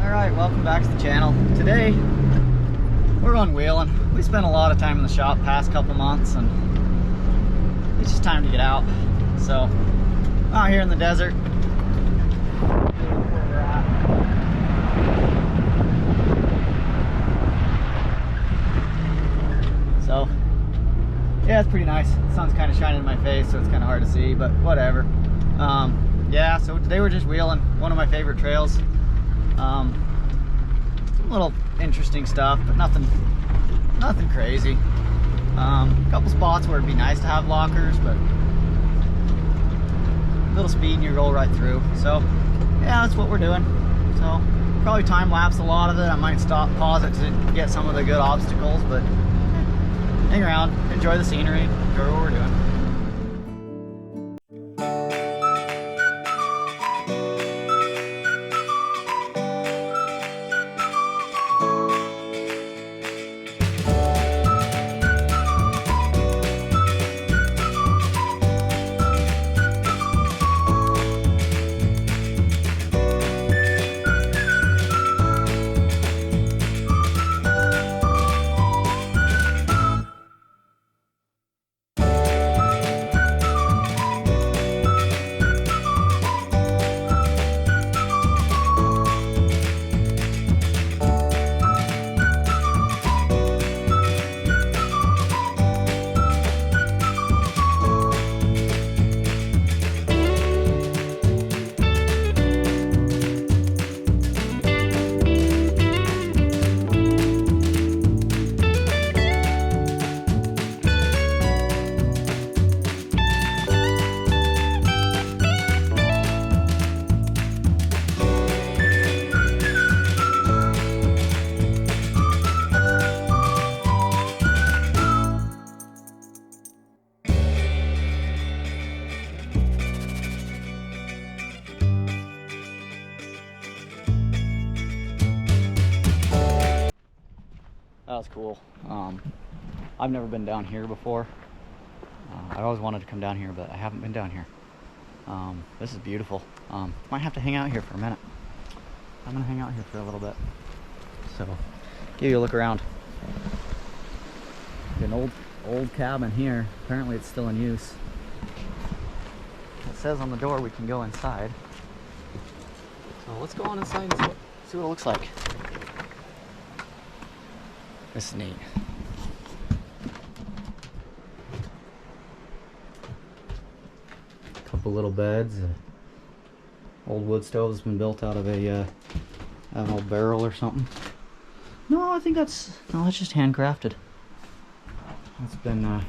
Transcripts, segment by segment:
Alright, welcome back to the channel. Today, we're going wheeling. We spent a lot of time in the shop past couple months and it's just time to get out. So, out here in the desert. So, yeah, it's pretty nice. The sun's kind of shining in my face, so it's kind of hard to see, but whatever. Yeah, so today we're just wheeling. One of my favorite trails. Some little interesting stuff, but nothing crazy. A couple spots where it'd be nice to have lockers, but a little speed and you roll right through. So, yeah, that's what we're doing. So, probably time lapse a lot of it. I might stop, pause it to get some of the good obstacles, but hang around, enjoy the scenery, enjoy what we're doing. That was cool. I've never been down here before. I always wanted to come down here, but I haven't been down here. This is beautiful. Might have to hang out here for a minute. I'm gonna hang out here for a little bit. So, give you a look around. An old cabin here. Apparently it's still in use. It says on the door we can go inside. So let's go on inside and see what it looks like. This is neat. Couple little beds. Old wood stove has been built out of an old barrel or something. No, I think that's just handcrafted. It's been that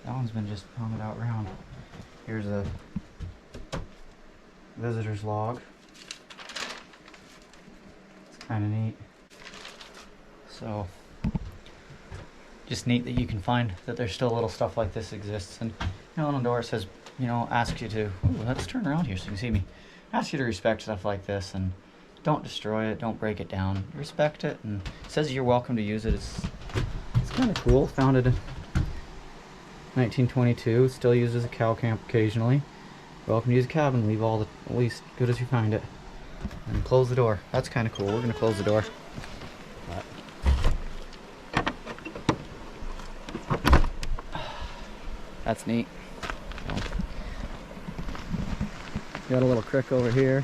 one's been just pounded out round. Here's a visitor's log. It's kind of neat. So, just neat that you can find that there's still little stuff like this exists. And, on the door it says, asks you to, let's turn around here so you can see me. Asks you to respect stuff like this and don't destroy it, don't break it down. Respect it, and it says you're welcome to use it. It's kind of cool. Founded in 1922, still used as a cow camp occasionally. Welcome to use a cabin, leave all the at least good as you find it. And close the door. That's kind of cool. We're going to close the door. That's neat. So, got a little creek over here.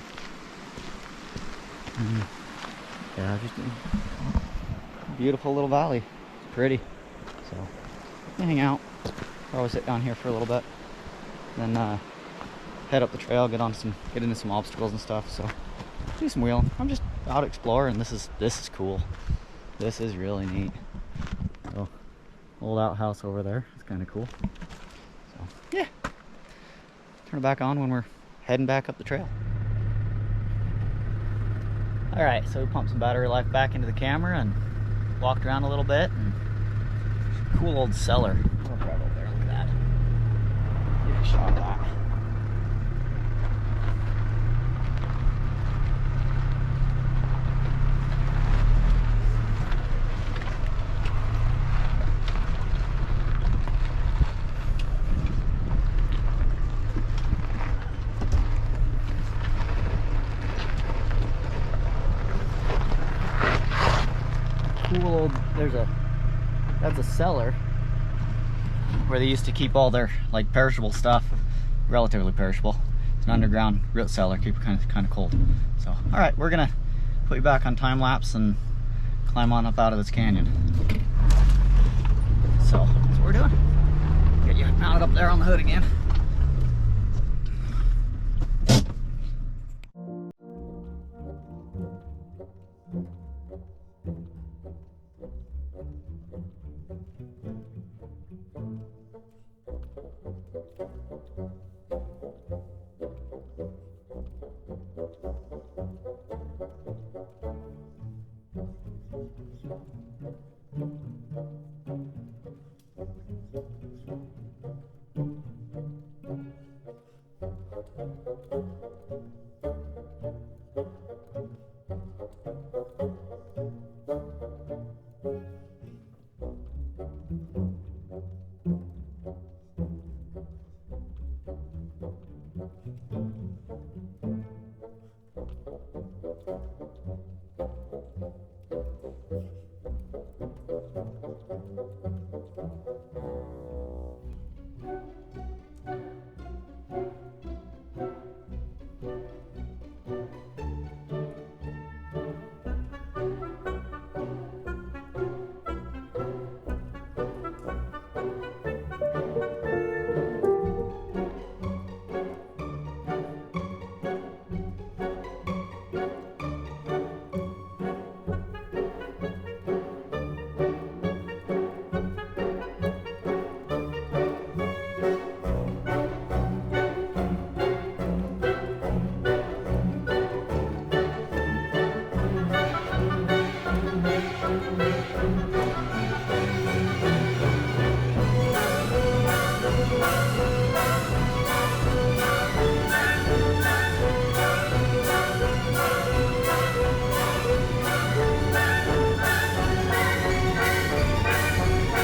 Yeah, just a beautiful little valley. It's pretty. So, hang out. Probably sit down here for a little bit. Then head up the trail, get into some obstacles and stuff. So, do some wheeling. I'm just out exploring. This is cool. This is really neat. So, old outhouse over there. It's kind of cool. Yeah, turn it back on when we're heading back up the trail. Alright, so we pumped some battery life back into the camera and walked around a little bit. And cool old cellar. Oh, right over there, look at that. Get a shot of that. cool old, that's a cellar where they used to keep all their like perishable stuff, relatively perishable. It's an underground root cellar, keep it kind of cold. So, all right, we're gonna put you back on time lapse and climb on up out of this canyon. So that's what we're doing. Get you mounted up there on the hood again.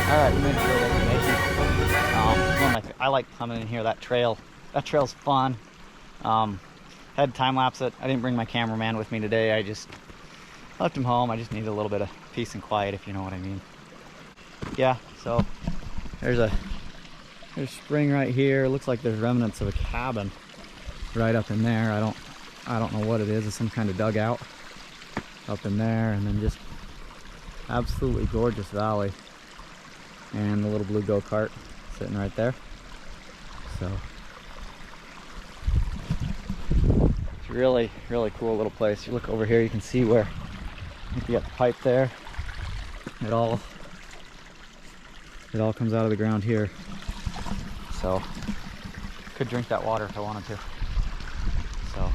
Alright, we made a good destination. I like coming in here. That trail's fun. Had time lapse it. I didn't bring my cameraman with me today. I just left him home. I just needed a little bit of peace and quiet, if you know what I mean. Yeah, so there's spring right here. It looks like there's remnants of a cabin right up in there. I don't know what it is. It's some kind of dugout up in there, and then just absolutely gorgeous valley. And the little blue go-kart sitting right there. So it's really, really cool little place. You look over here, you can see where you got the pipe there. It all comes out of the ground here. So could drink that water if I wanted to. So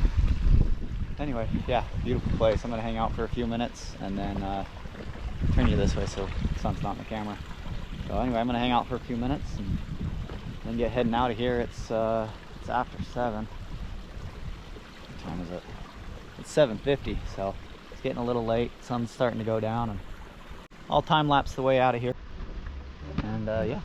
anyway, yeah, beautiful place. I'm gonna hang out for a few minutes and then turn you this way so the sun's not in the camera. So anyway, I'm gonna hang out for a few minutes and then get heading out of here. It's after 7. What time is it? It's 7:50, so it's getting a little late. Sun's starting to go down, and I'll time lapse the way out of here. And yeah.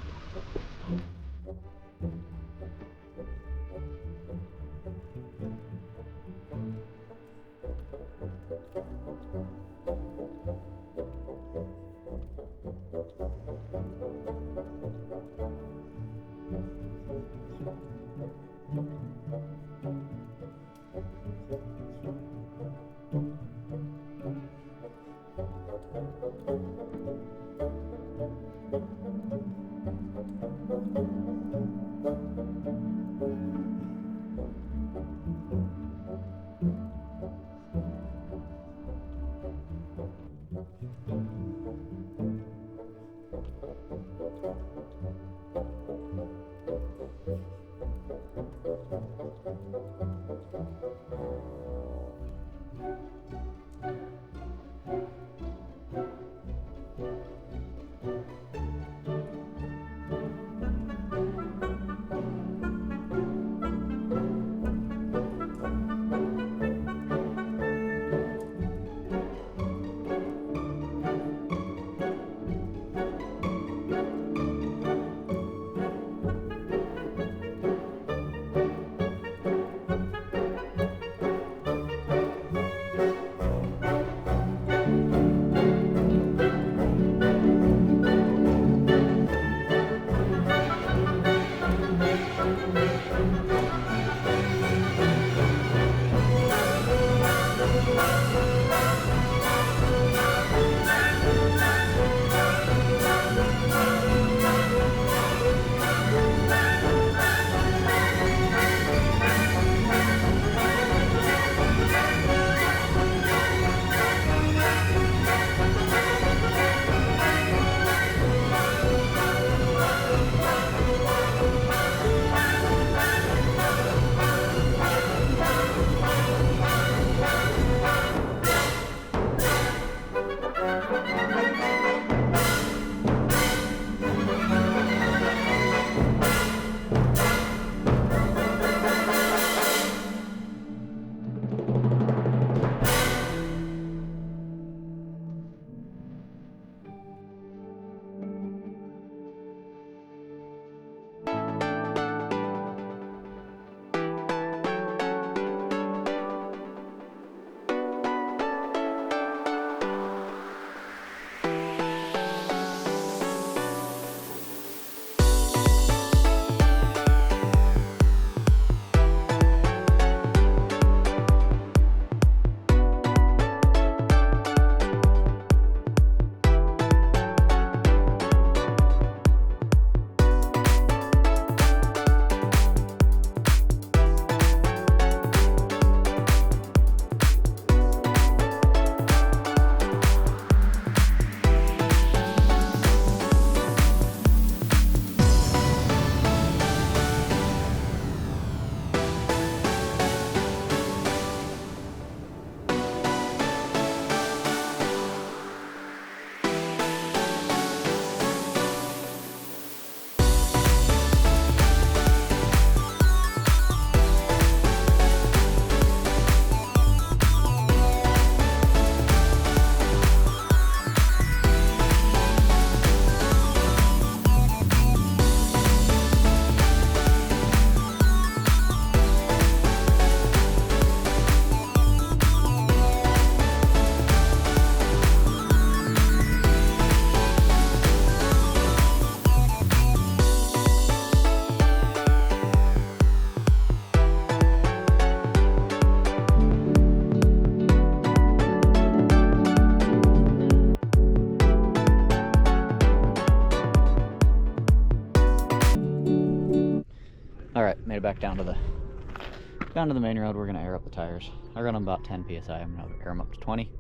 made it back down to the main road. We're gonna air up the tires. I run them about 10 psi. I'm gonna air them up to 20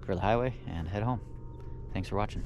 for the highway and head home. Thanks for watching.